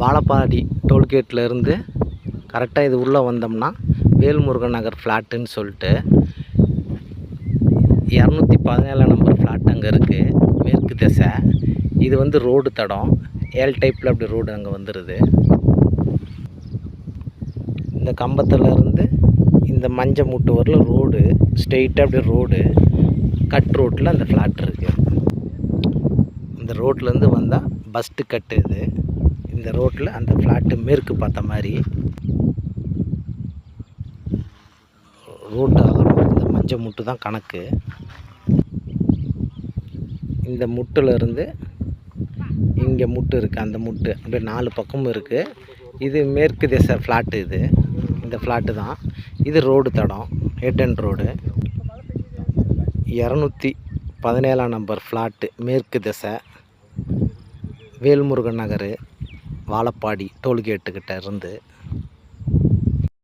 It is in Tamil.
வாழப்பாடி டோல்கேட்டில் இருந்து கரெக்டாக இது உள்ளே வந்தோம்னா வேல்முருகன் நகர் ஃப்ளாட்டுன்னு சொல்லிட்டு 217 நம்பர் ஃப்ளாட் அங்கே இருக்குது. மேற்கு திசை. இது வந்து ரோடு தடம் ஏல் டைப்பில் அப்படி ரோடு அங்கே வந்துடுது. இந்த கம்பத்தில் இருந்து இந்த மஞ்சள் மூட்டு வரல ரோடு ஸ்ட்ரெயிட்டாக அப்படி ரோடு கட் ரோட்டில் அந்த ஃப்ளாட் இருக்குது. இந்த ரோட்லேருந்து வந்தால் பஸ்ட்டு கட்டு இது. இந்த ரோட்டில் அந்த ஃப்ளாட்டு மேற்கு பார்த்த மாதிரி ரோட்டு அகலம் இந்த மஞ்சள் முட்டு தான் கணக்கு. இந்த முட்டில் இங்கே முட்டு இருக்குது. அந்த முட்டு அப்படியே 4 பக்கமும் இருக்குது. இது மேற்கு திசை ஃப்ளாட்டு. இது இந்த ஃப்ளாட்டு தான். இது ரோடு தடம் head and road 217 number flat மேற்கு திசை வேல்முருகன் நகர் வாழப்பாடி டோல்கேட்டுக்கிட்ட இருந்து